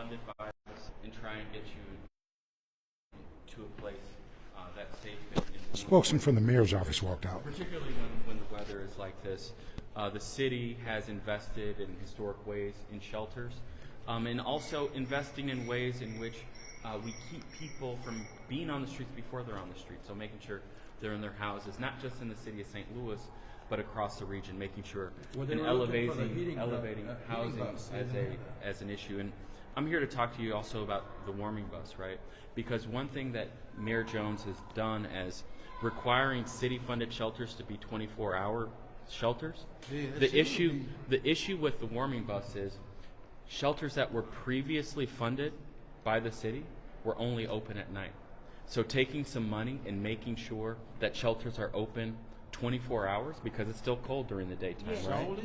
funded by us and try and get you to a place that's safe. Spokesman from the mayor's office walked out. Particularly when the weather is like this. The city has invested in historic ways in shelters, and also investing in ways in which we keep people from being on the streets before they're on the streets. So making sure they're in their houses, not just in the city of St. Louis, but across the region, making sure and elevating housing as an issue. And I'm here to talk to you also about the warming bus, right? Because one thing that Mayor Jones has done as requiring city-funded shelters to be 24-hour shelters. The issue with the warming bus is shelters that were previously funded by the city were only open at night. So taking some money and making sure that shelters are open 24 hours, because it's still cold during the daytime,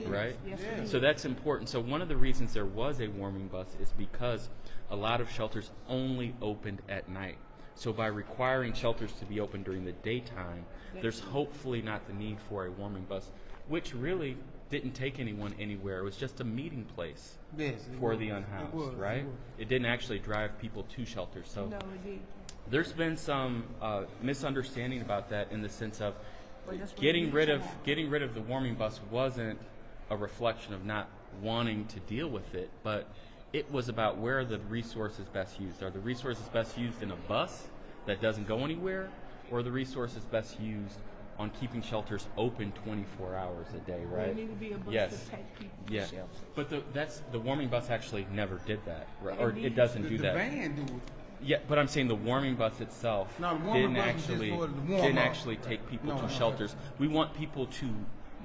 right? Yes, So that's important. So one of the reasons there was a warming bus is because a lot of shelters only opened at night. So by requiring shelters to be open during the daytime, there's hopefully not the need for a warming bus, which really didn't take anyone anywhere. It was just a meeting place for the unhoused, right? It didn't actually drive people to shelters. So No, it did. there's been some misunderstanding about that, in the sense of Well, that's what getting it rid is. of the warming bus wasn't a reflection of not wanting to deal with it, but it was about where are the resources best used. Are the resources best used in a bus that doesn't go anywhere, or are the resources best used on keeping shelters open 24 hours a day, right? There need to be a bus Yes. to take people to Yeah, shelters. but the warming bus actually never did that, right? It Or needs it doesn't do The that. van do it. Yeah, but I'm saying the warming bus itself No, the warming didn't bus is just actually for the warm didn't up. actually take people No, to no. shelters. We want people to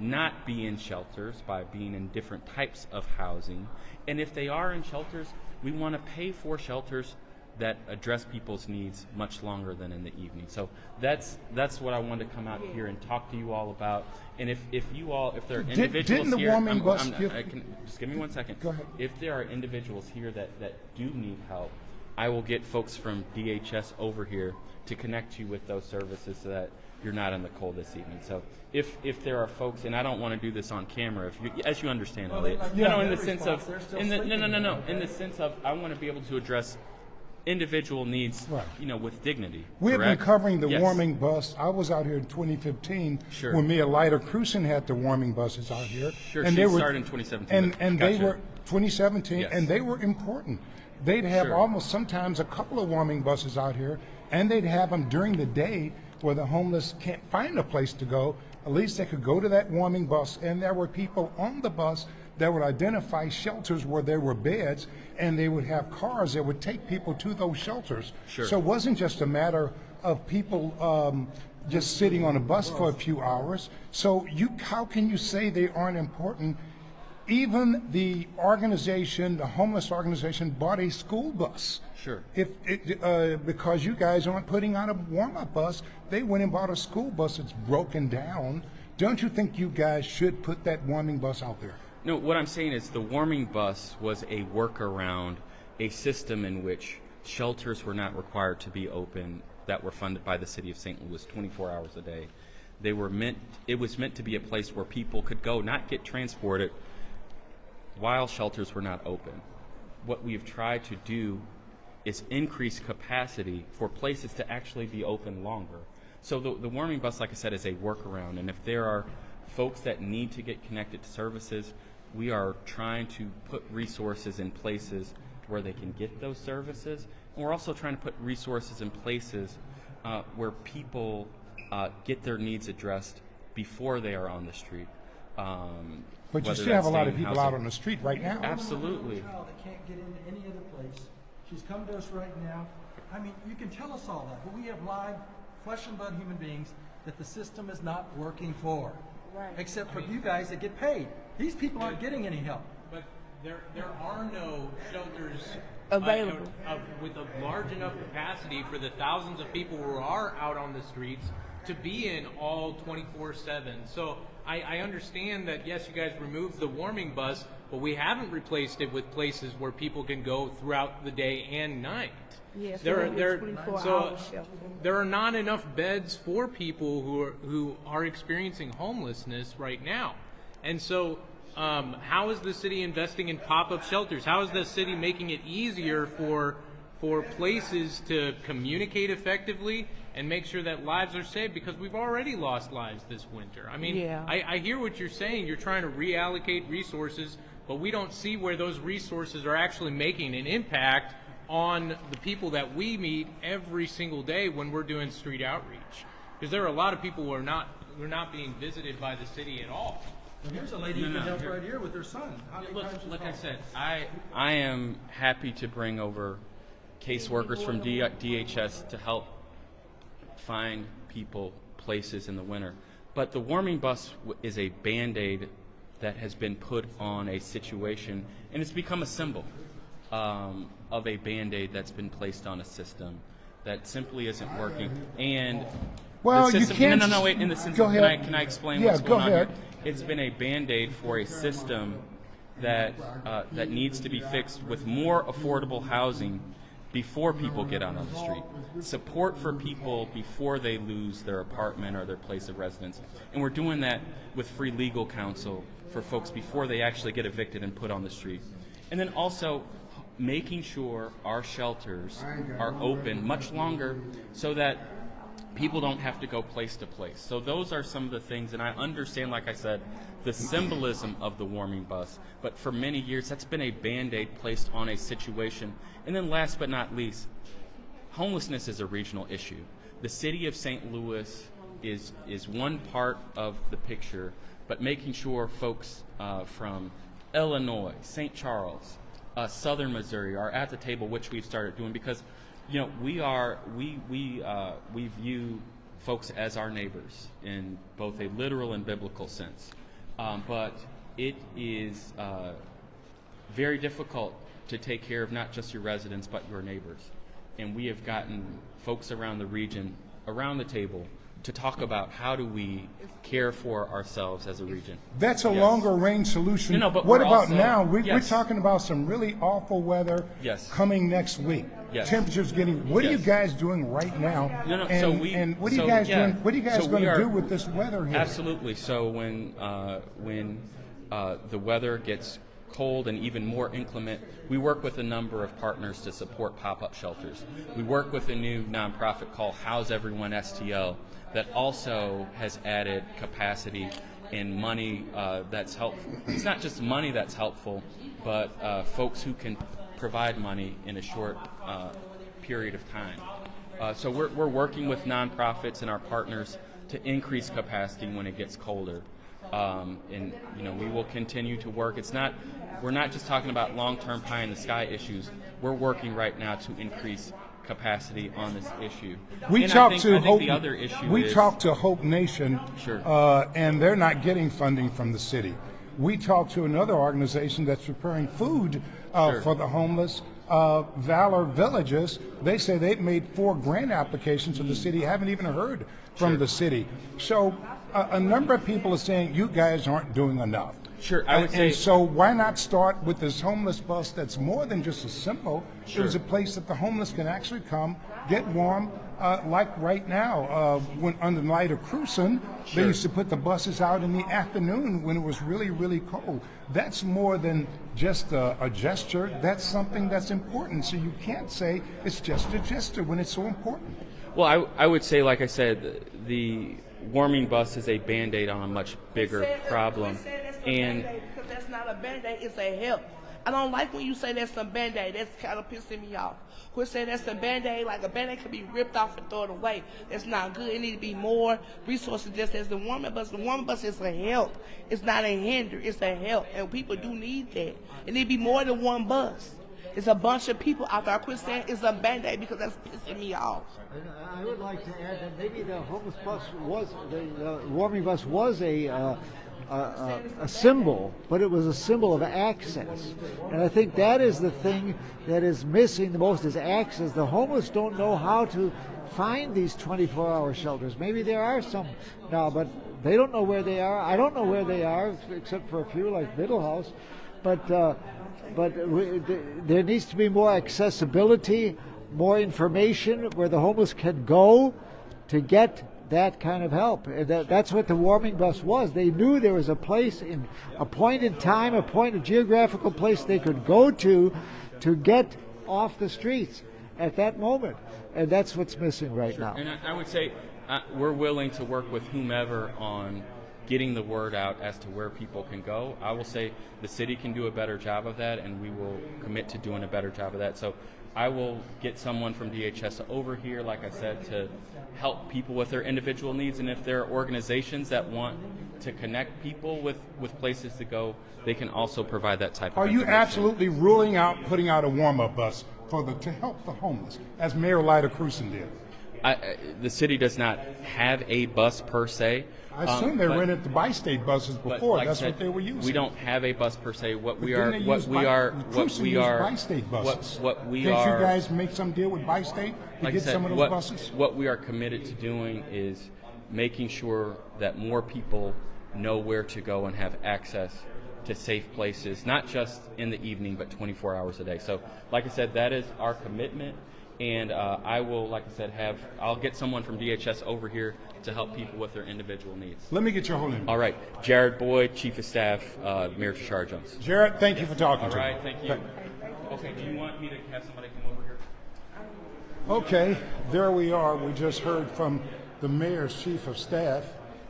not be in shelters by being in different types of housing, and if they are in shelters, we want to pay for shelters that address people's needs much longer than in the evening. So that's what I wanted to come out here and talk to you all about. And if there are individuals didn't the here, warming bus give- just give me 1 second. Go ahead. If there are individuals here that do need help, I will get folks from DHS over here to connect you with those services so that you're not in the cold this evening. So if there are folks, and I don't want to do this on camera, as you understand, Elliot. No, in the sense of, in the sense of, I want to be able to address individual needs, Right. with dignity. We've been correct? covering the Yes. warming bus. I was out here in 2015 Sure. when Mayor Lyda Cruzen had the warming buses out here. Sure, and she they were, started in 2017. And they Gotcha. were 2017, Yes. and they were important. They'd have Sure. almost sometimes a couple of warming buses out here, and they'd have them during the day where the homeless can't find a place to go. At least they could go to that warming bus, and there were people on the bus that would identify shelters where there were beds, and they would have cars that would take people to those shelters. Sure. So it wasn't just a matter of people just sitting on a bus for a few hours. So how can you say they aren't important? Even the organization, the homeless organization, bought a school bus. Sure. Because you guys aren't putting out a warm-up bus, they went and bought a school bus that's broken down. Don't you think you guys should put that warming bus out there? No, what I'm saying is the warming bus was a workaround, a system in which shelters were not required to be open that were funded by the city of St. Louis 24 hours a day. It was meant to be a place where people could go, not get transported while shelters were not open. What we've tried to do is increase capacity for places to actually be open longer. So the warming bus, like I said, is a workaround, and if there are folks that need to get connected to services, we are trying to put resources in places where they can get those services, and we're also trying to put resources in places where people get their needs addressed before they are on the street. But you whether still have a that's lot of staying people out housing. on the street right now. Absolutely. Child that can't get into any other place. She's come to us right now. I mean, you can tell us all that, but we have live, flesh and blood human beings that the system is not working for. Right. Except for you guys that get paid. These people aren't getting any help. But there are no shelters Available. with a large enough capacity for the thousands of people who are out on the streets to be in all 24/7. So I understand that, yes, you guys removed the warming bus, but we haven't replaced it with places where people can go throughout the day and night. Yes, There we have are- 24-hour so shelter. there are not enough beds for people who are experiencing homelessness right now, and so how is the city investing in pop-up shelters? How is the city making it easier for places to communicate effectively and make sure that lives are saved? Because we've already lost lives this winter. I mean, Yeah. I hear what you're saying. You're trying to reallocate resources, but we don't see where those resources are actually making an impact on the people that we meet every single day when we're doing street outreach. Because there are a lot of people who are not being visited by the city at all. And here's a lady who can help right here with her son. How many Look, times she's like I called? said, I am happy to bring over caseworkers from DHS to help find people places in the winter. But the warming bus is a Band-Aid that has been put on a situation, and it's become a symbol of a Band-Aid that's been placed on a system that simply isn't working. And Well, the system, you can't. no, wait. In the system, Go ahead. can I explain Yeah, what's go going on ahead. here? It's been a Band-Aid for a system that that needs to be fixed with more affordable housing before people get out on the street. Support for people before they lose their apartment or their place of residence. And we're doing that with free legal counsel for folks before they actually get evicted and put on the street. And then also making sure our shelters are open much longer so that people don't have to go place to place. So those are some of the things, and I understand, like I said, the symbolism of the warming bus, but for many years that's been a Band-Aid placed on a situation. And then last but not least, homelessness is a regional issue. The city of St. Louis is one part of the picture, but making sure folks from Illinois, St. Charles, Southern Missouri are at the table, which we've started doing, because we view folks as our neighbors in both a literal and biblical sense. But it is very difficult to take care of not just your residents but your neighbors. And we have gotten folks around the region around the table to talk about how do we care for ourselves as a region. That's a Yes. longer range solution. No, but what we're about also- now? We're yes. talking about some really awful weather Yes. coming next week. Yes. Temperatures getting. What are you Yes. guys doing right now? No, And, so we- and what are you so, guys yeah. doing? What are you guys So going we to are- do with this weather here? Absolutely. So when the weather gets cold and even more inclement, we work with a number of partners to support pop-up shelters. We work with a new nonprofit called House Everyone STL that also has added capacity and money that's helpful. It's not just money that's helpful, but folks who can provide money in a short period of time. So we're working with nonprofits and our partners to increase capacity when it gets colder. And we will continue to work. We're not just talking about long-term pie in the sky issues. We're working right now to increase capacity on this issue. We And talked I to think Hope. the other issue we is, talked to Hope Nation, Sure. And they're not getting funding from the city. We talked to another organization that's preparing food Sure. for the homeless, Valor Villages. They say they've made 4 grant applications, and the city haven't even heard from Sure. the city. So a number of people are saying you guys aren't doing enough. Sure, I would And say- so why not start with this homeless bus that's more than just a symbol? Sure. It was a place that the homeless can actually come, get warm, like right now. When under the light of Cruising, they Sure. used to put the buses out in the afternoon when it was really, really cold. That's more than just a gesture. That's something that's important. So you can't say it's just a gesture when it's so important. Well, I would say, like I said, the warming bus is a Band-Aid on a much bigger problem. And because that's not a Band-Aid, it's a help. I don't like when you say that's a Band-Aid. That's kind of pissing me off. Quit saying that's a Band-Aid, like a Band-Aid could be ripped off and thrown away. That's not good. It need to be more resources just as the warming bus. The warming bus is a help. It's not a hinder. It's a help. And people do need that. It need to be more than one bus. It's a bunch of people out there. I quit saying it's a Band-Aid because that's pissing me off. I would like to add that maybe the homeless bus the warming bus was a symbol, but it was a symbol of access. And I think that is the thing that is missing the most is access. The homeless don't know how to find these 24-hour shelters. Maybe there are some now, but they don't know where they are. I don't know where they are, except for a few like Middle House. But there needs to be more accessibility, more information where the homeless can go to get that kind of help. And that's what the warming bus was. They knew there was a place, in a point in time, a geographical place they could go to get off the streets at that moment. And that's what's missing right now. And I would say we're willing to work with whomever on getting the word out as to where people can go. I will say the city can do a better job of that, and we will commit to doing a better job of that. So I will get someone from DHS over here, like I said, to help people with their individual needs. And if there are organizations that want to connect people with places to go, they can also provide that type of Are you information. absolutely ruling out putting out a warm-up bus to help the homeless, as Mayor Lyda Cruzen did? The city does not have a bus per se. I assume they but- rented the bi-state buses but before. like I That's said, what they were using. We don't have a bus per se. What we But are, didn't they what use we are, what Cruzen we used are, bi-state buses. what we Can't are. you guys make some deal with bi-state to like I get said, some of those what, buses? what we are committed to doing is making sure that more people know where to go and have access to safe places, not just in the evening, but 24 hours a day. So, like I said, that is our commitment. And I will, like I said, I'll get someone from DHS over here to help people with their individual needs. Let me get your whole name. All right, Jared Boyd, Chief of Staff, Mayor Tishuara Jones. Jared, thank you for talking All to me. right, thank you. Okay, do you want me to have somebody come over here? Okay, there we are. We just heard from the mayor's chief of staff.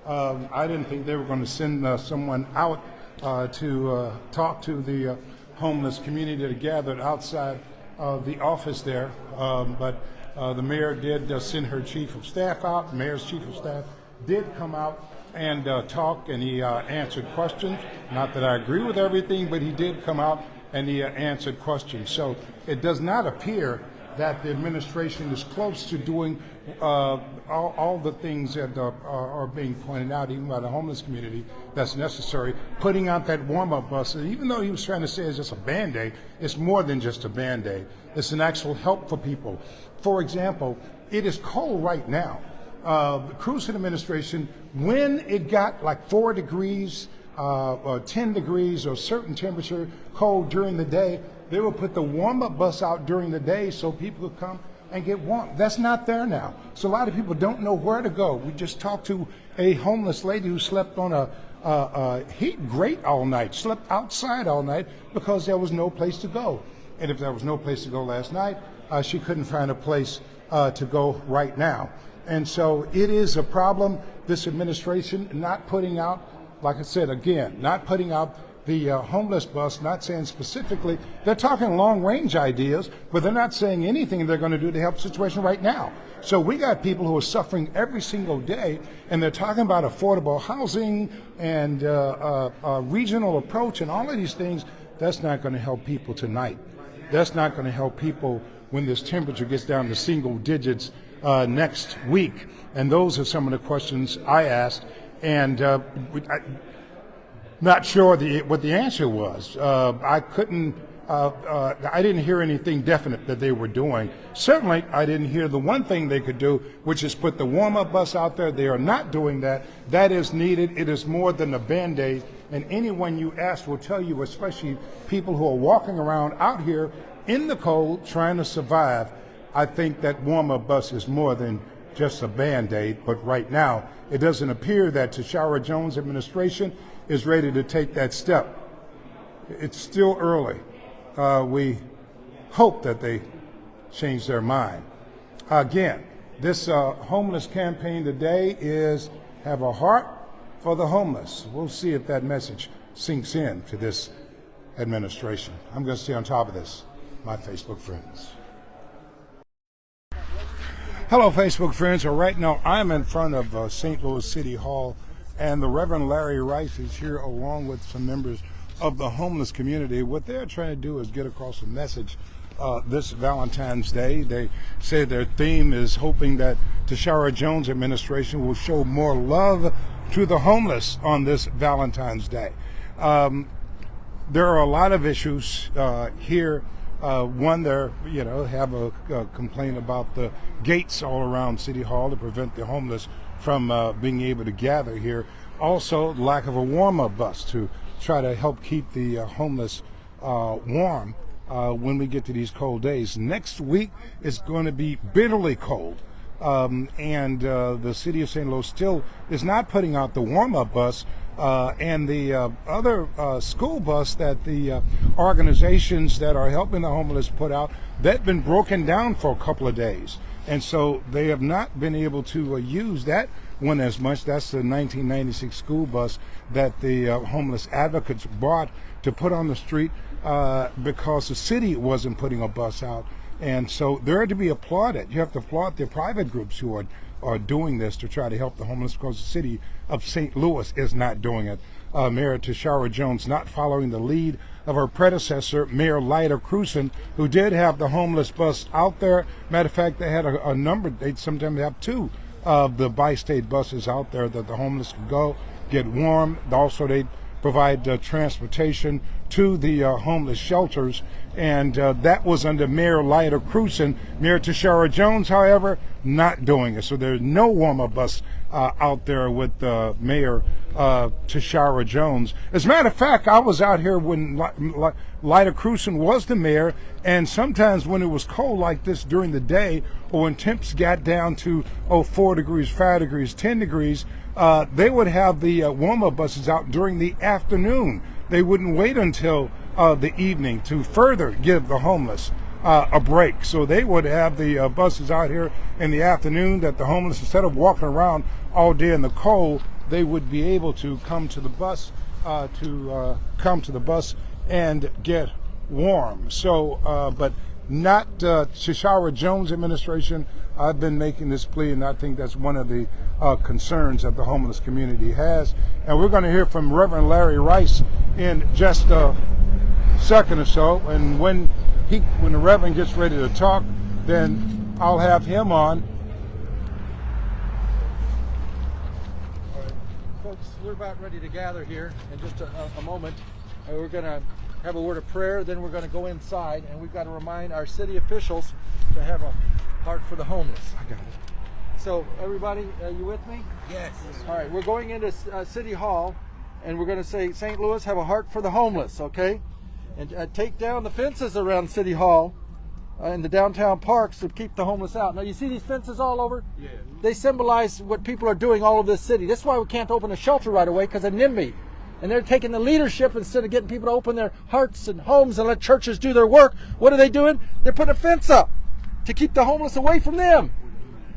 I didn't think they were going to send someone out to talk to the homeless community that gathered outside of the office there, but the mayor did send her chief of staff out. The mayor's chief of staff did come out and talk, and he answered questions. Not that I agree with everything, but he did come out and he answered questions. So it does not appear that the administration is close to doing all the things that are being pointed out, even by the homeless community, that's necessary. Putting out that warm-up bus, even though he was trying to say it's just a Band-Aid, it's more than just a Band-Aid. It's an actual help for people. For example, it is cold right now. The Cruzen administration, when it got like 4 degrees, or 10 degrees, or certain temperature cold during the day, they would put the warm-up bus out during the day so people could come and get warm. That's not there now. So a lot of people don't know where to go. We just talked to a homeless lady who slept on a heat grate all night, slept outside all night because there was no place to go. And if there was no place to go last night, she couldn't find a place to go right now. And so it is a problem, this administration not putting out, like I said, again, not putting out the homeless bus, not saying specifically, they're talking long-range ideas, but they're not saying anything they're going to do to help the situation right now. So we got people who are suffering every single day, and they're talking about affordable housing and a regional approach and all of these things. That's not going to help people tonight. That's not going to help people when this temperature gets down to single digits next week. And those are some of the questions I asked, and not sure what the answer was. I didn't hear anything definite that they were doing. Certainly, I didn't hear the one thing they could do, which is put the warm-up bus out there. They are not doing that. That is needed. It is more than a Band-Aid. And anyone you ask will tell you, especially people who are walking around out here in the cold trying to survive, I think that warm-up bus is more than just a Band-Aid. But right now, it doesn't appear that Tishuara Jones administration is ready to take that step. It's still early. We hope that they change their mind. Again, this homeless campaign today is have a heart for the homeless. We'll see if that message sinks in to this administration. I'm going to stay on top of this, my Facebook friends. Hello, Facebook friends. So right now I'm in front of St. Louis City Hall, and the Reverend Larry Rice is here along with some members of the homeless community. What they're trying to do is get across a message this Valentine's Day. They say their theme is hoping that Tishuara Jones administration will show more love to the homeless on this Valentine's Day. There are a lot of issues here. One, there, have a complaint about the gates all around City Hall to prevent the homeless from being able to gather here. Also, lack of a warm-up bus to try to help keep the homeless warm when we get to these cold days. Next week is going to be bitterly cold. and the city of St. Louis still is not putting out the warm-up bus. And the other school bus that the organizations that are helping the homeless put out, they've been broken down for a couple of days. And so they have not been able to use that one as much. That's the 1996 school bus that the homeless advocates bought to put on the street because the city wasn't putting a bus out. And so they're to be applauded. You have to applaud the private groups who are doing this to try to help the homeless, because the city of St. Louis is not doing it. Mayor Tishuara Jones not following the lead of her predecessor, Mayor Lyda Crewson, who did have the homeless bus out there. Matter of fact, they had a number. They sometimes have two of the bi-state buses out there that the homeless can go get warm. Also, they provide transportation to the homeless shelters, and that was under Mayor Lyda Crewson. Mayor Tishuara Jones, however, not doing it. So there's no warm-up bus out there with Mayor Tishuara Jones. As a matter of fact, I was out here when Lyda Crewson was the mayor, and sometimes when it was cold like this during the day, or when temps got down to 4 degrees, 5 degrees, 10 degrees, they would have the warm-up buses out during the afternoon. They wouldn't wait until the evening to further give the homeless a break. So they would have the buses out here in the afternoon, that the homeless, instead of walking around all day in the cold, they would be able to come to the bus and get warm. So, but not Tishuara Jones administration. I've been making this plea, and I think that's one of the concerns that the homeless community has. And we're going to hear from Reverend Larry Rice in just a second or so. And when the Reverend gets ready to talk, then I'll have him on. All right, folks, we're about ready to gather here in just a moment. We're going to have a word of prayer, then we're going to go inside, and we've got to remind our city officials to have a heart for the homeless. I got it. So, everybody, are you with me? Yes. All right, we're going into City Hall, and we're going to say, St. Louis, have a heart for the homeless, okay? And take down the fences around City Hall and the downtown parks to keep the homeless out. Now, you see these fences all over? Yeah. They symbolize what people are doing all over this city. That's why we can't open a shelter right away, because of NIMBY. And they're taking the leadership instead of getting people to open their hearts and homes and let churches do their work. What are they doing? They're putting a fence up to keep the homeless away from them.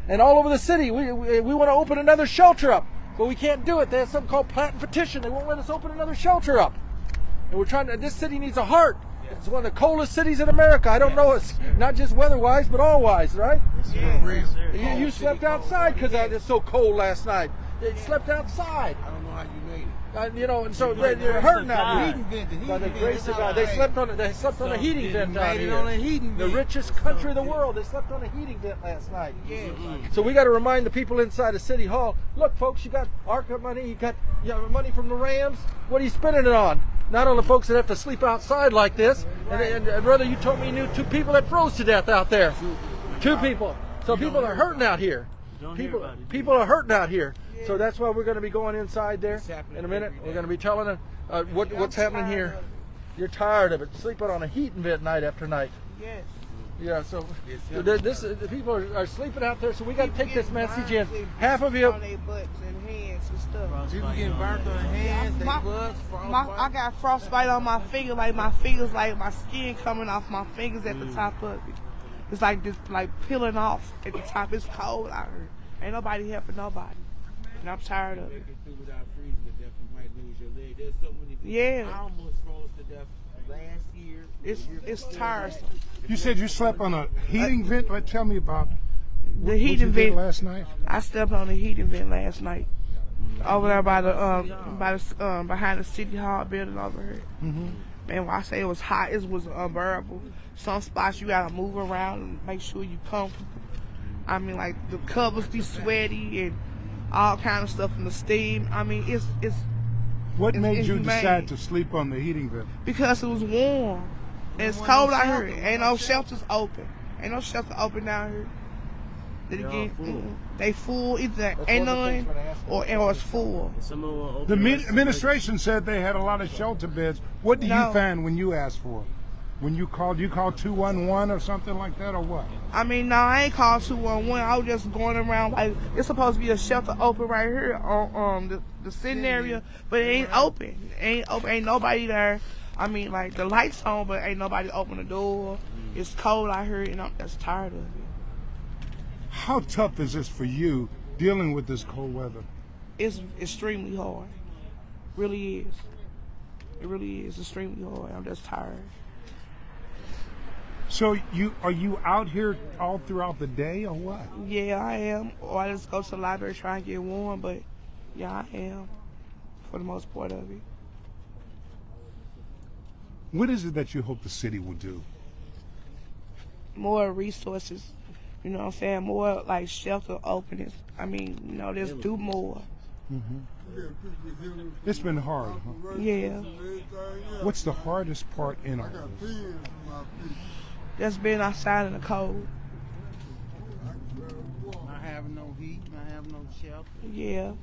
And all over the city, we want to open another shelter up, but we can't do it. They have something called plant and petition. They won't let us open another shelter up. And we're trying to, this city needs a heart. It's one of the coldest cities in America. I don't know, it's not just weather-wise, but all-wise, right? Yeah. You slept outside because it's so cold last night. You slept outside. I don't know how you made it. You know, and so they're hurting out here. By the grace of God, they slept on a heating vent out here. The richest country in the world, they slept on a heating vent last night. So we got to remind the people inside of City Hall. Look, folks, you got ARCA money, you got money from the Rams. What are you spending it on? Not on the folks that have to sleep outside like this. And brother, you told me you knew 2 people that froze to death out there. 2 people. So people are hurting out here. People are hurting out here. So that's why we're going to be going inside there in a minute. We're going to be telling them what's happening here. You're tired of it, sleeping on a heating vent night after night. Yes. Yeah, so the people are sleeping out there, so we got to take this message in. Half of you. On their butts and hands and stuff. People getting burnt on their hands, they butts, I got frostbite on my finger, like my fingers, like my skin coming off my fingers at the top of it. It's like just like peeling off at the top. It's cold out here. Ain't nobody helping nobody. And I'm tired of it. Without freezing to death, you might lose your leg. There's so many people. Yeah. I almost froze to death last year. It's tiresome. You said you slept on a heating vent? Well, tell me about The heating vent last night. I slept on the heating vent last night. Over there by the behind the City Hall building over here. Mm-hmm. Man, when I say it was hot, it was unbearable. Some spots you gotta move around and make sure you comfortable. I mean, like the covers be sweaty and all kind of stuff from the steam. I mean, it's What made you inhumane. decide to sleep on the heating vent? Because it was warm. And it's cold out here. Ain't no shelters open. Ain't no shelter open down here. They full. Either ain't none or it's full. The administration said they had a lot of shelter beds. What do you find when you ask for? When you called 211 or something like that, or what? I mean, no, I ain't called 211. I was just going around like it's supposed to be a shelter open right here on the sitting area, but it ain't open. Ain't nobody there. I mean, like the lights on, but ain't nobody open the door. It's cold out here, and I'm just tired of it. How tough is this for you dealing with this cold weather? It's extremely hard. Really is. It really is extremely hard. I'm just tired. So are you out here all throughout the day or what? Yeah, I am. Or I just go to the library try and get warm, but yeah, I am for the most part of it. What is it that you hope the city will do? More resources, you know what I'm saying? More like shelter openings. I mean, just do more. It's been hard, huh? Yeah. What's the hardest part in all this? Just being outside in the cold. Not having no heat, not having no shelter. Yeah.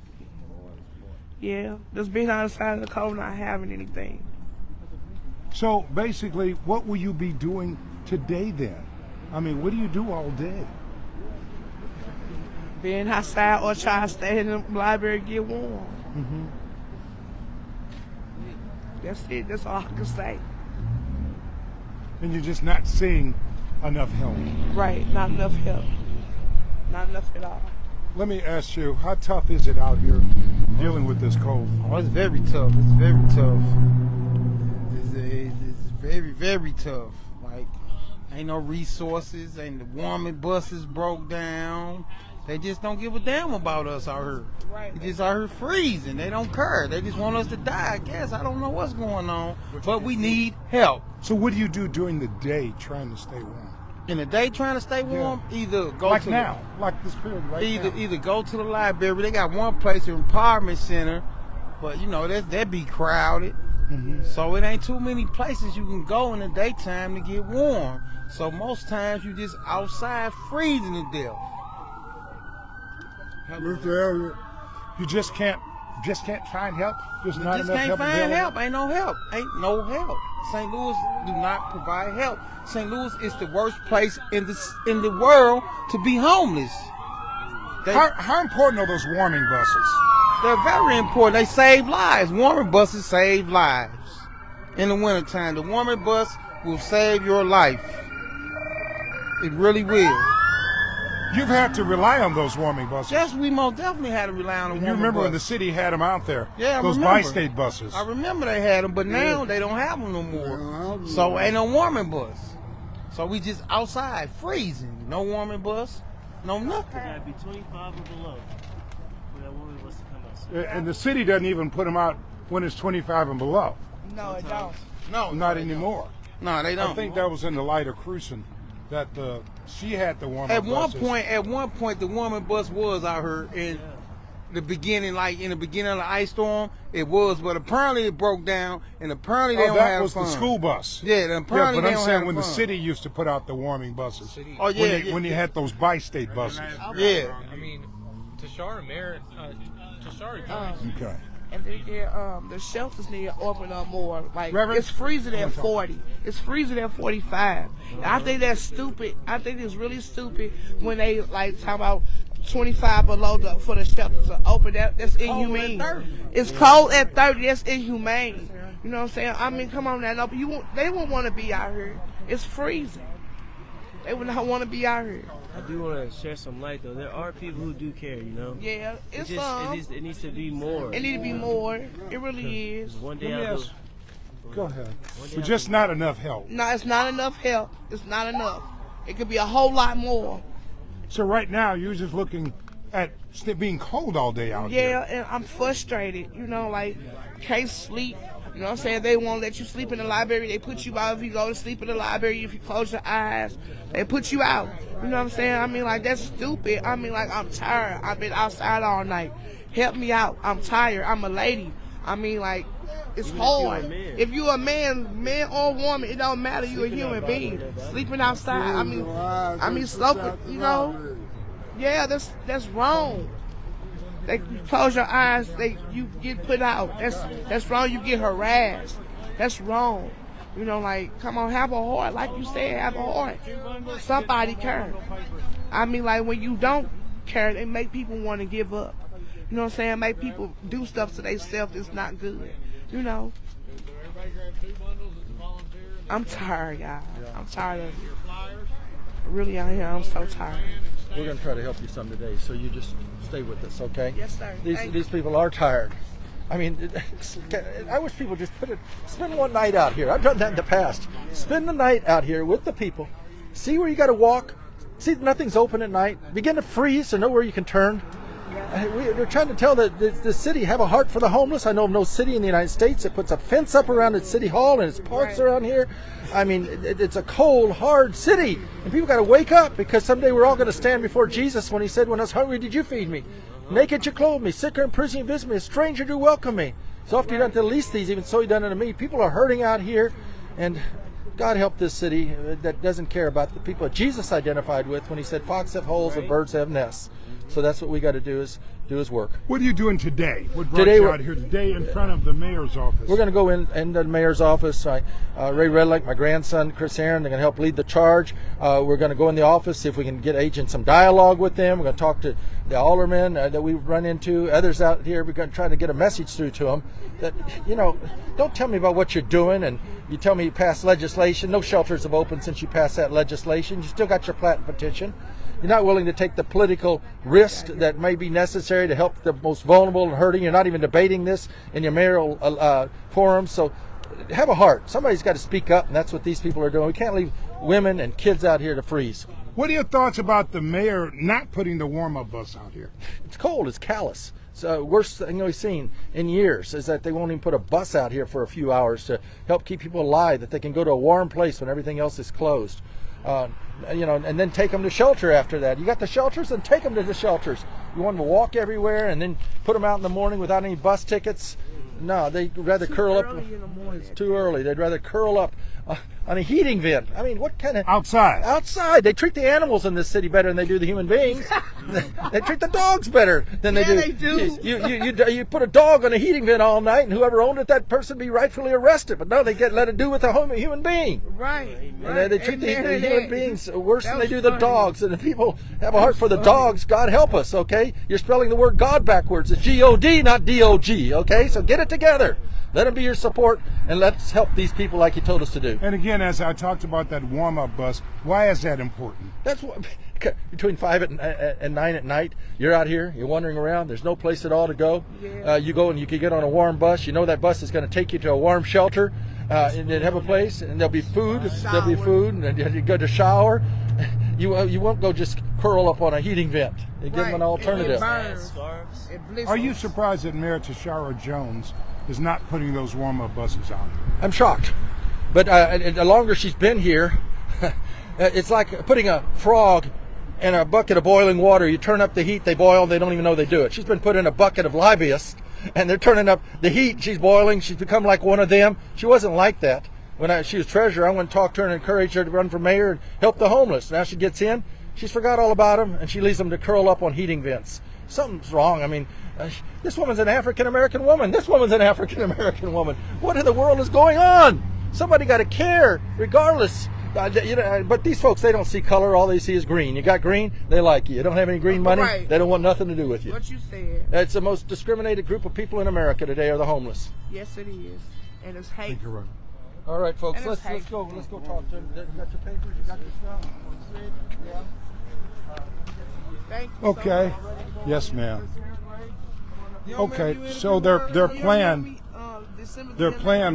Yeah. Just being outside in the cold, not having anything. So basically, what will you be doing today then? I mean, what do you do all day? Being outside or try to stay in the library and get warm. That's it. That's all I can say. And you're just not seeing enough help. Right. Not enough help. Not enough at all. Let me ask you, how tough is it out here dealing with this cold? Oh, it's very tough. It's very tough. It's very, very tough. Like, ain't no resources, ain't the warming buses broke down. They just don't give a damn about us out here. Right. They just out here freezing. They don't care. They just want us to die, I guess. I don't know what's going on. But we need help. So what do you do during the day trying to stay warm? In the day trying to stay warm, either go Like to now, like this period right now. either go to the library. They got one place, an empowerment center, but that be crowded. So it ain't too many places you can go in the daytime to get warm. So most times you just outside freezing to death. You just can't find help. Just not Just enough can't help. find available? help. Ain't no help. Ain't no help. St. Louis do not provide help. St. Louis is the worst place in the world to be homeless. How important are those warming buses? They're very important. They save lives. Warming buses save lives. In the wintertime, the warming bus will save your life. It really will. You've had to rely on those warming buses. Yes, we most definitely had to rely on a warming You remember bus. when the city had them out there? Yeah, I those remember. bi-state buses. I remember they had them, but now they don't have them no more. So ain't no warming bus. So we just outside freezing. No warming bus, no nothing. Gotta be 25 or below for that warming bus to come outside. And the city doesn't even put them out when it's 25 and below. No, it don't. No, Not anymore. No, they don't. I think that was in the light of cruising that she had the warming At buses. one point, the warming bus was out here in the beginning, like in the beginning of the ice storm. It was, but apparently it broke down, and apparently they don't that have was fun. the school bus. Yeah, and apparently but they I'm don't saying have when fun. the city used to put out the warming buses. Oh yeah, When you had those bi-state buses. yeah. I mean, Tishuara Jones. Okay. And then the shelters need to open up more. Like Reverend? it's freezing at 40. It's freezing at 45. And I think that's stupid. I think it's really stupid when they like talk about 25 below for the shelters to open. That's inhumane. It's cold at 30. That's inhumane. You know what I'm saying? I mean, come on now. No, they won't want to be out here. It's freezing. They would not want to be out here. I do want to share some light though. There are people who do care, you know. Yeah, it's It needs to be more. It need to be more. It really is. One day Let me I'll ask- Go ahead. But just not enough help. No, it's not enough help. It's not enough. It could be a whole lot more. So right now you're just looking at being cold all day out here. Yeah, and I'm frustrated. You know, like, can't sleep. You know what I'm saying? They won't let you sleep in the library. They put you out if you go to sleep in the library. If you close your eyes, they put you out. You know what I'm saying? I mean, like, that's stupid. I mean, like, I'm tired. I've been outside all night. Help me out. I'm tired. I'm a lady. I mean, like, it's hard. If you're a man or woman, it don't matter. You're a human being. Sleeping outside. I mean, sloping, you know? Yeah, that's wrong. You close your eyes, you get put out. That's wrong. You get harassed. That's wrong. You know, like, come on, have a heart. Like you said, have a heart. Somebody care. I mean, like, when you don't care, they make people want to give up. You know what I'm saying? Make people do stuff to themselves that's not good. You know? I'm tired, y'all. I'm tired of it. Really, I am. I'm so tired. We're going to try to help you some today, so you just stay with us, okay? Yes, sir. These people are tired. I mean, I wish people just spend one night out here. I've done that in the past. Spend the night out here with the people. See where you got to walk. See nothing's open at night. Begin to freeze so know where you can turn. We're trying to tell the city, have a heart for the homeless. I know of no city in the United States that puts a fence up around its city hall and its parks around here. I mean, it's a cold, hard city. And people got to wake up, because someday we're all going to stand before Jesus when he said, when I was hungry, did you feed me? Naked you clothed me, sick or in prison you visit me, a stranger do welcome me. So often you done to the least these, even so you done unto me. People are hurting out here, and God help this city that doesn't care about the people that Jesus identified with when he said, foxes have holes and birds have nests. So that's what we got to do is his work. What are you doing today? What brought you out here today in front of the mayor's office? We're going to go in the mayor's office. Ray Redlick, my grandson, Chris Aaron, they're going to help lead the charge. We're going to go in the office, see if we can get agents some dialogue with them. We're going to talk to the aldermen that we run into, others out here. We're going to try to get a message through to them that, you know, don't tell me about what you're doing and you tell me you passed legislation. No shelters have opened since you passed that legislation. You still got your Platten petition. You're not willing to take the political risk that may be necessary to help the most vulnerable and hurting. You're not even debating this in your mayoral forums. So have a heart. Somebody's got to speak up, and that's what these people are doing. We can't leave women and kids out here to freeze. What are your thoughts about the mayor not putting the warm-up bus out here? It's cold. It's callous. It's the worst thing we've seen in years is that they won't even put a bus out here for a few hours to help keep people alive, that they can go to a warm place when everything else is closed. You know, and then take them to shelter after that. You got the shelters, then take them to the shelters. You want them to walk everywhere and then put them out in the morning without any bus tickets? No, they'd rather curl up. It's too early. They'd rather curl up on a heating vent. I mean, what kind of... Outside. Outside. They treat the animals in this city better than they do the human beings. They treat the dogs better than they do. They do. You put a dog on a heating vent all night, and whoever owned it, that person be rightfully arrested. But no, they let it do with a human being. Right. And they treat the human beings worse than they do the dogs. And if people have a heart for the dogs, God help us, okay? You're spelling the word God backwards. It's G-O-D, not D-O-G, okay? So get it together. Let them be your support, and let's help these people like you told us to do. And again, as I talked about that warm-up bus, why is that important? That's what, between 5 and 9 at night, you're out here, you're wandering around, there's no place at all to go. Yeah. You go and you can get on a warm bus. You know that bus is going to take you to a warm shelter, and have a place, and there'll be food. And you go to shower. You won't go just curl up on a heating vent. You give them an alternative. Are you surprised that Mayor Tishuara Jones is not putting those warm-up buses out here? I'm shocked. But the longer she's been here, it's like putting a frog in a bucket of boiling water. You turn up the heat, they boil, they don't even know they do it. She's been put in a bucket of lobbyists, and they're turning up the heat. She's boiling. She's become like one of them. She wasn't like that. When she was treasurer, I went and talked to her and encouraged her to run for mayor and help the homeless. Now she gets in, she's forgot all about them, and she leaves them to curl up on heating vents. Something's wrong. I mean, this woman's an African-American woman. This woman's an African-American woman. What in the world is going on? Somebody got to care, regardless. But these folks, they don't see color. All they see is green. You got green, they like you. You don't have any green money, Right. They don't want nothing to do with you. What you said. It's the most discriminated group of people in America today are the homeless. Yes, it is. And it's hateful. All right, folks, And let's it's go talk to them. You got your papers? You got your stuff? Yeah. Thank you. Okay. Yes, ma'am. Okay, so their plan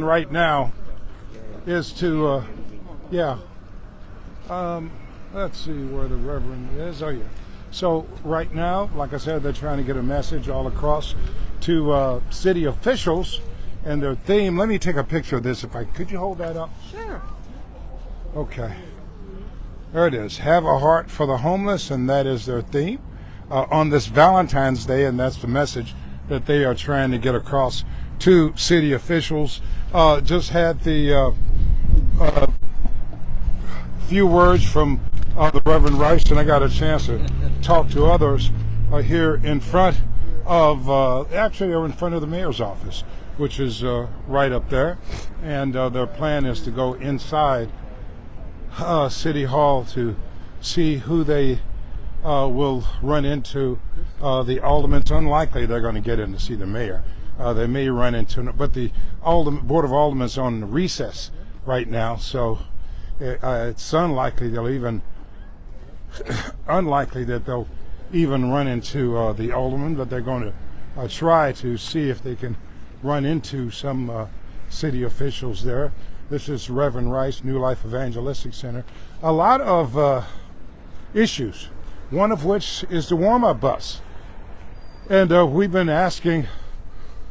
right now is to let's see where the Reverend is. Oh yeah. So right now, like I said, they're trying to get a message all across to city officials, and their theme. Let me take a picture of this. Could you hold that up? Sure. Okay. There it is. Have a heart for the homeless, and that is their theme on this Valentine's Day, and that's the message that they are trying to get across to city officials. Just had the few words from the Reverend Rice, and I got a chance to talk to others here in front of, actually they're in front of the mayor's office, which is right up there. And their plan is to go inside City Hall to see who they will run into. The aldermen. It's unlikely they're going to get in to see the mayor. They may run into, but the Board of Aldermen is on recess right now, so it's unlikely they'll even run into the aldermen. But they're going to try to see if they can run into some city officials there. This is Reverend Rice, New Life Evangelistic Center. A lot of issues, one of which is the warm-up bus. And we've been asking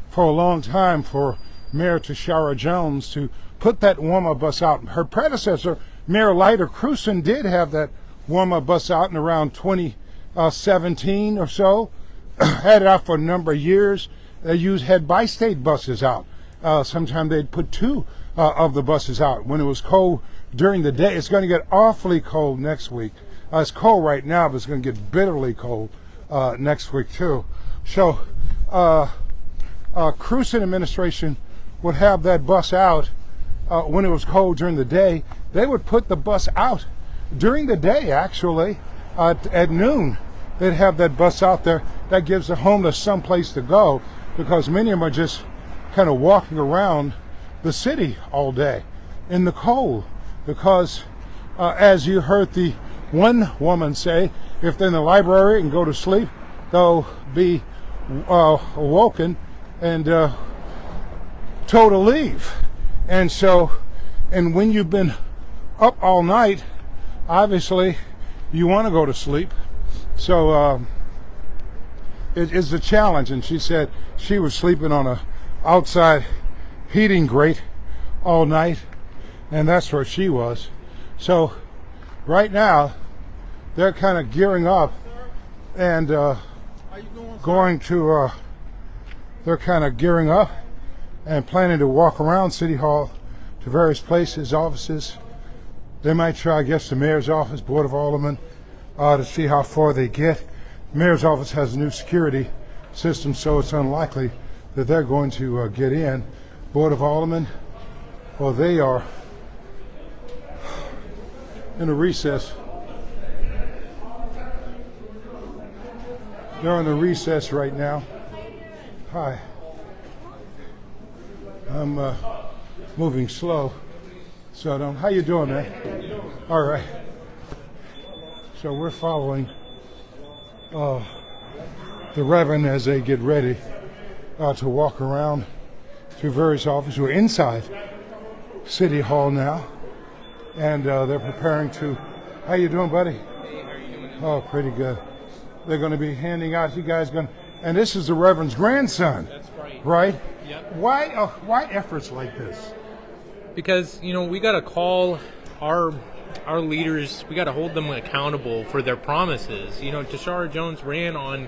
for a long time for Mayor Tishuara Jones to put that warm-up bus out. Her predecessor, Mayor Leiter Cruson, did have that warm-up bus out in around 2017 or so. Had it out for a number of years. They had bi-state buses out. Sometimes they'd put two of the buses out when it was cold during the day. It's going to get awfully cold next week. It's cold right now, but it's going to get bitterly cold next week too. So Cruson administration would have that bus out when it was cold during the day. They would put the bus out during the day, actually, at noon. They'd have that bus out there. That gives the homeless some place to go, because many of them are just kind of walking around the city all day in the cold. Because as you heard the one woman say, if they're in the library and go to sleep, they'll be awoken and told to leave. And so, and when you've been up all night, obviously you want to go to sleep. So it is a challenge. And she said she was sleeping on a outside heating grate all night, and that's where she was. So right now they're kind of gearing up and they're kind of gearing up and planning to walk around City Hall to various places, offices. They might try, I guess, the mayor's office, Board of Aldermen, to see how far they get. The mayor's office has a new security system, so it's unlikely that they're going to get in. Board of Aldermen, well, they are in a recess. They're in a recess right now. Hi. I'm moving slow, so don't. How you doing, man? All right. So we're following the Reverend as they get ready to walk around through various offices. We're inside City Hall now, and they're preparing to. How you doing, buddy? Hey, how are you doing? Oh, pretty good. They're going to be handing out. You guys going? And this is the Reverend's grandson. That's right. Right? Yep. Why efforts like this? Because we got to call our leaders. We got to hold them accountable for their promises. Tishuara Jones ran on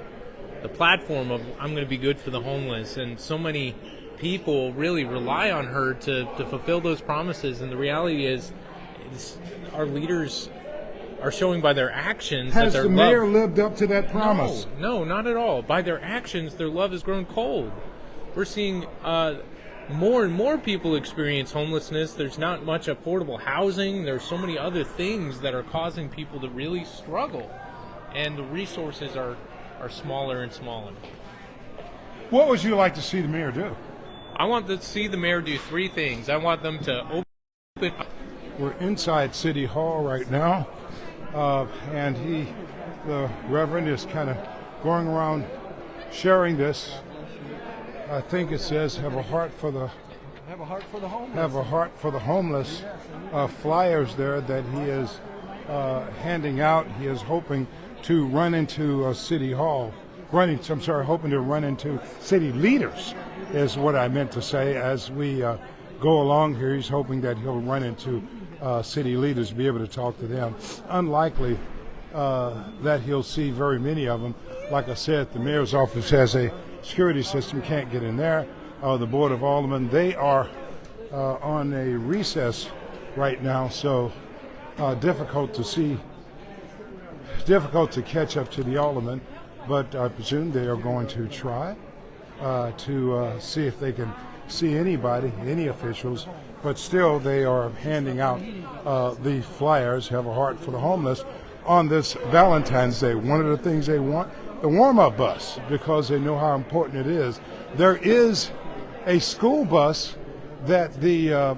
the platform of "I'm going to be good for the homeless," and so many people really rely on her to fulfill those promises. And the reality is our leaders are showing by their actions Has that their the mayor love... lived up to that promise? No, not at all. By their actions, their love has grown cold. We're seeing more and more people experience homelessness. There's not much affordable housing. There's so many other things that are causing people to really struggle. And the resources are smaller and smaller. What would you like to see the mayor do? I want to see the mayor do three things. I want them to open... We're inside City Hall right now, and the Reverend is kind of going around sharing this. I think it says, have a heart for the homeless. Flyers there that he is handing out. He is hoping to run into City Hall. Hoping to run into city leaders is what I meant to say. As we go along here, he's hoping that he'll run into city leaders, be able to talk to them. Unlikely that he'll see very many of them. Like I said, the mayor's office has a security system, can't get in there. The Board of Aldermen, they are on a recess right now, so difficult to catch up to the aldermen, but I presume they are going to try to see if they can see anybody, any officials, but still they are handing out the flyers, Have a Heart for the Homeless, on this Valentine's Day. One of the things they want, the warm-up bus, because they know how important it is. There is a school bus that the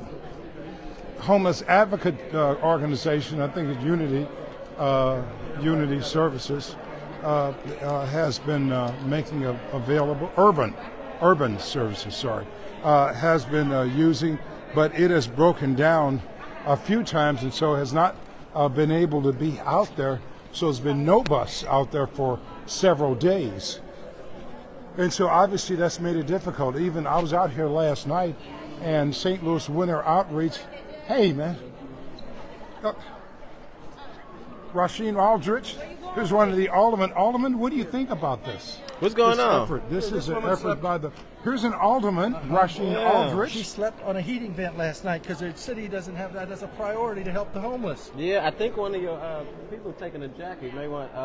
homeless advocate organization, I think it's Unity Services, has been making available, urban services, sorry, has been using, but it has broken down a few times and so has not been able to be out there. So there's been no bus out there for several days. And so obviously that's made it difficult. Even I was out here last night and St. Louis Winter Outreach, hey man, Rasheen Aldrich, who's one of the aldermen. Alderman, what do you think about this? What's going on? Effort? This is an effort by the. Here's an alderman, Rasheen Aldrich. She slept on a heating vent last night because the city doesn't have that as a priority to help the homeless. Yeah, I think one of your people taking a jacket may want to.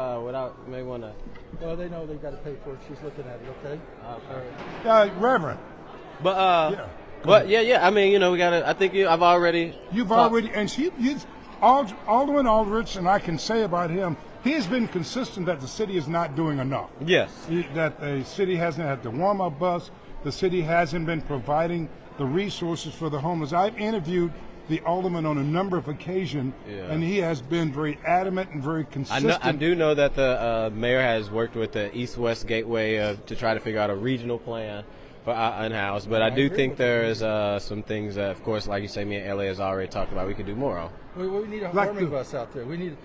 Well, they know they've got to pay for it. She's looking at it. Okay. Reverend. But Yeah. but yeah. I mean, you know, we gotta. I think I've already. You've already, and Alderman Aldrich, and I can say about him, he has been consistent that the city is not doing enough. Yes. That the city hasn't had the warm-up bus, the city hasn't been providing the resources for the homeless. I've interviewed the alderman on a number of occasions, and he has been very adamant and very consistent. I do know that the mayor has worked with the East-West Gateway to try to figure out a regional plan for our in-house, but I do think there's some things that, of course, like you say, me and Ellie has already talked about, we could do more on. We need a warming bus out there. We need,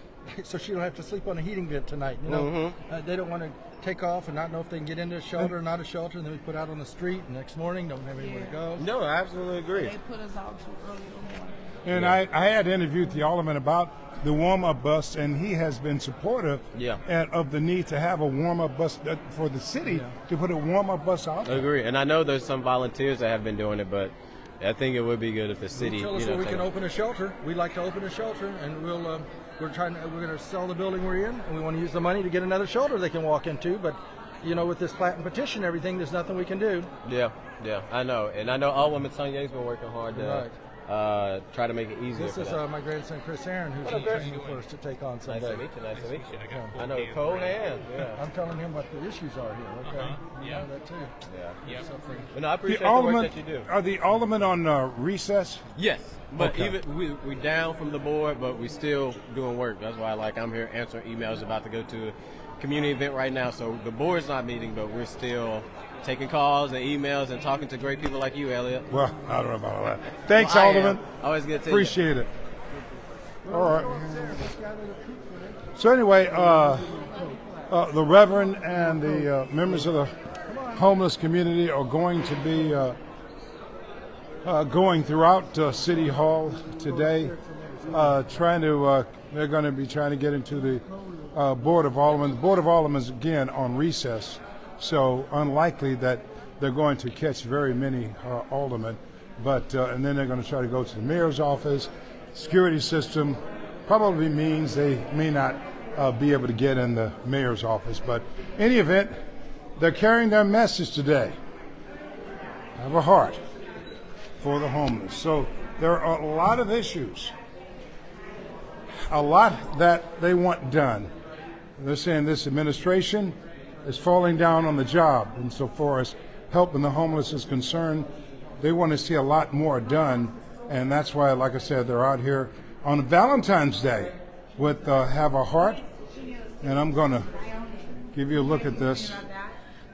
so she don't have to sleep on a heating vent tonight. You know, they don't want to take off and not know if they can get into a shelter or not a shelter, and then we put out on the street. And next morning, don't have anywhere to go. No, I absolutely agree. They put us out too early in the morning. And I had interviewed the alderman about the warm-up bus, and he has been supportive of the need to have a warm-up bus for the city to put a warm-up bus out there. I agree, and I know there's some volunteers that have been doing it, but I think it would be good if the city. Tell us where we can open a shelter. We'd like to open a shelter, and we're going to sell the building we're in, and we want to use the money to get another shelter they can walk into. But you know, with this plat and petition, and everything, there's nothing we can do. Yeah, I know, and I know Alderman Sonye's been working hard to try to make it easier. This is my grandson Chris Aaron, who's in training for us to take on someday. Nice to meet you. Nice to meet you. I know, cold hand. Yeah. I'm telling him what the issues are here. Okay. You know that too. Yeah. Suffering. But no, I appreciate the work that you do. Are the aldermen on recess? Yes, but Okay. even we're down from the board, but we still doing work. That's why I'm here answering emails, about to go to a community event right now. So the board's not meeting, but we're still taking calls and emails and talking to great people like you, Elliot. Well, I don't know about all that. Thanks, Well, alderman. Always good to Appreciate it. All right. So anyway, the Reverend and the members of the homeless community are going to be going throughout City Hall today, they're going to be trying to get into the Board of Aldermen. The Board of Aldermen is again on recess, so unlikely that they're going to catch very many aldermen. But and then they're going to try to go to the mayor's office. Security system probably means they may not be able to get in the mayor's office. But in any event, they're carrying their message today. Have a heart for the homeless. So there are a lot of issues, a lot that they want done. They're saying this administration is falling down on the job, and so far as helping the homeless is concerned, they want to see a lot more done, and that's why, like I said, they're out here on Valentine's Day with Have a Heart, and I'm going to give you a look at this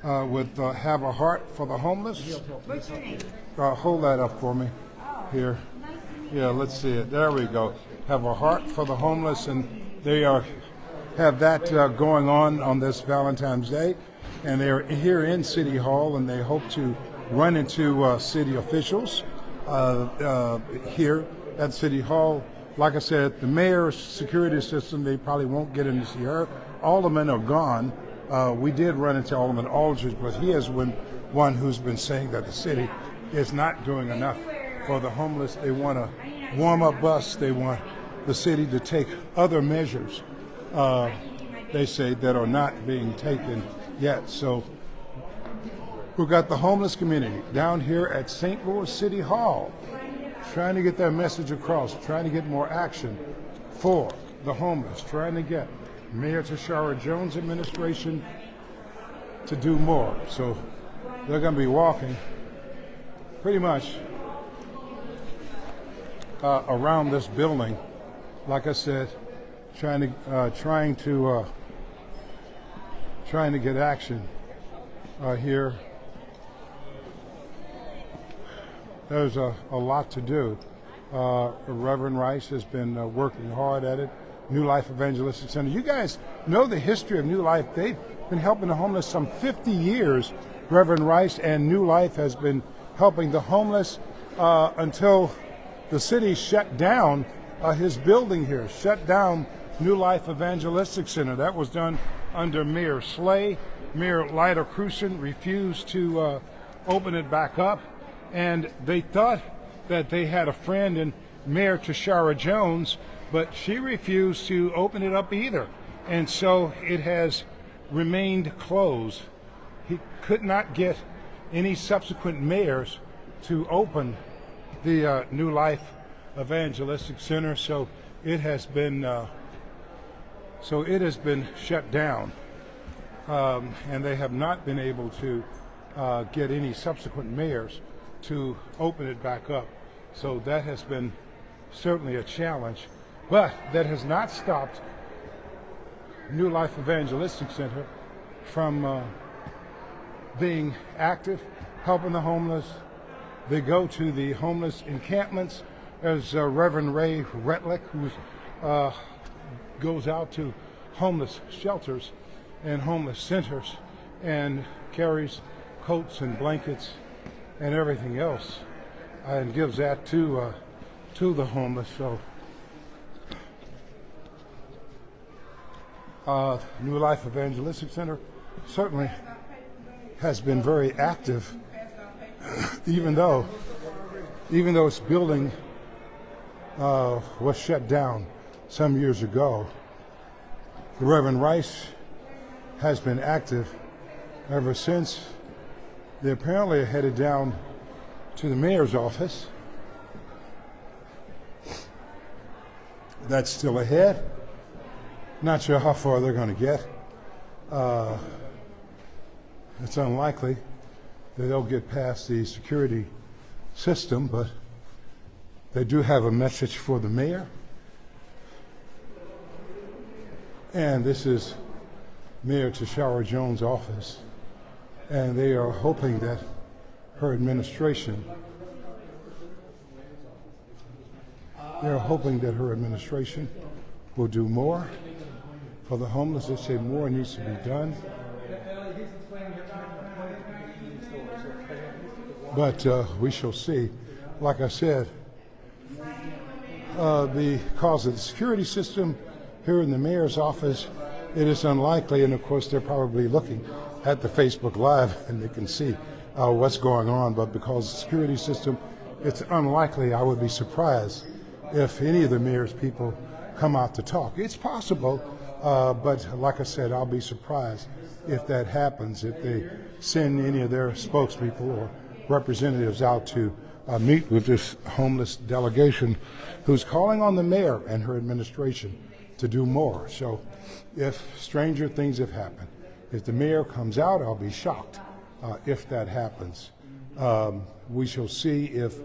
with Have a Heart for the homeless. Hold that up for me here. Yeah, let's see it. There we go. Have a Heart for the homeless, and they have that going on this Valentine's Day, and they're here in City Hall, and they hope to run into city officials here at City Hall. Like I said, the mayor's security system, they probably won't get in to see her. Aldermen are gone. We did run into Alderman Aldridge, but he has been one who's been saying that the city is not doing enough for the homeless. They want a warm-up bus. They want the city to take other measures, they say, that are not being taken yet. So We've got the homeless community down here at St. Louis City Hall trying to get their message across, trying to get more action for the homeless, trying to get Mayor Tishuara Jones' administration to do more. So they're going to be walking pretty much around this building, like I said, trying to get action here. There's a lot to do. Reverend Rice has been working hard at it. New Life Evangelistic Center. You guys know the history of New Life. They've been helping the homeless some 50 years. Reverend Rice and New Life has been helping the homeless until the city shut down his building here, shut down New Life Evangelistic Center. That was done under Mayor Slay. Mayor Lyda Crucian refused to open it back up, and they thought that they had a friend in Mayor Tishuara Jones, but she refused to open it up either, and so it has remained closed. He could not get any subsequent mayors to open the New Life Evangelistic Center, so it has been shut down, and they have not been able to get any subsequent mayors to open it back up. So that has been certainly a challenge, but that has not stopped New Life Evangelistic Center from being active, helping the homeless. They go to the homeless encampments. There's Reverend Ray Retlick, who goes out to homeless shelters and homeless centers and carries coats and blankets and everything else, and gives that to the homeless. So New Life Evangelistic Center certainly has been very active, even though its building was shut down some years ago. The Reverend Rice has been active ever since. They apparently are headed down to the mayor's office. That's still ahead. Not sure how far they're going to get. It's unlikely that they'll get past the security system, but they do have a message for the mayor. And this is Mayor Tishuara Jones' office, and they are hoping that her administration will do more for the homeless. They say more needs to be done. But we shall see. Like I said, because of the security system here in the mayor's office, it is unlikely, and of course they're probably looking at the Facebook Live and they can see what's going on, but because of the security system, it's unlikely. I would be surprised if any of the mayor's people come out to talk. It's possible, but like I said, I'll be surprised if that happens, if they send any of their spokespeople or representatives out to meet with this homeless delegation who's calling on the mayor and her administration to do more. So if stranger things have happened, if the mayor comes out, I'll be shocked if that happens. We shall see if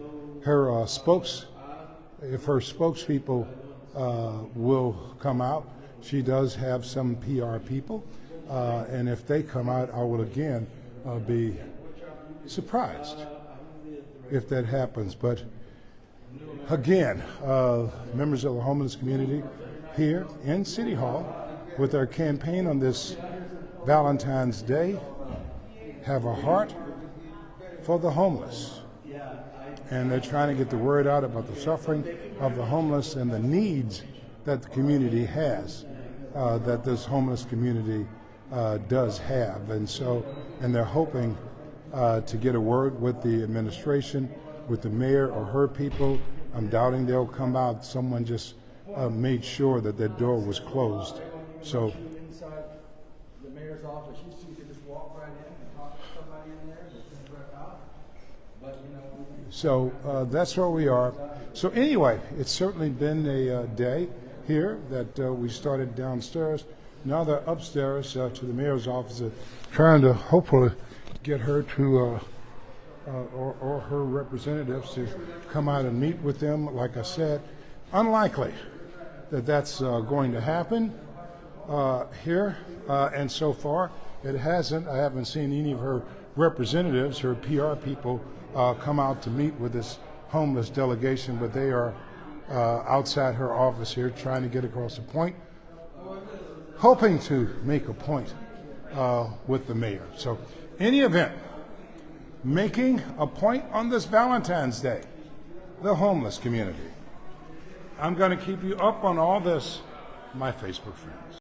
her spokespeople will come out. She does have some PR people, and if they come out, I will again be surprised if that happens. But again, members of the homeless community here in City Hall with our campaign on this Valentine's Day have a heart for the homeless, and they're trying to get the word out about the suffering of the homeless and the needs that the community has, that this homeless community does have. And they're hoping to get a word with the administration, with the mayor or her people. I'm doubting they'll come out. Someone just made sure that that door was closed. So inside the mayor's office, you can just walk right in and talk to somebody in there. So that's where we are. So anyway, it's certainly been a day here that we started downstairs. Now they're upstairs to the mayor's office, trying to hopefully get her to, or her representatives to come out and meet with them. Like I said, unlikely that that's going to happen here, and so far it hasn't. I haven't seen any of her representatives, her PR people, come out to meet with this homeless delegation, but they are outside her office here trying to get across the point, hoping to make a point with the mayor. So, any event, making a point on this Valentine's Day, the homeless community. I'm going to keep you up on all this, my Facebook friends.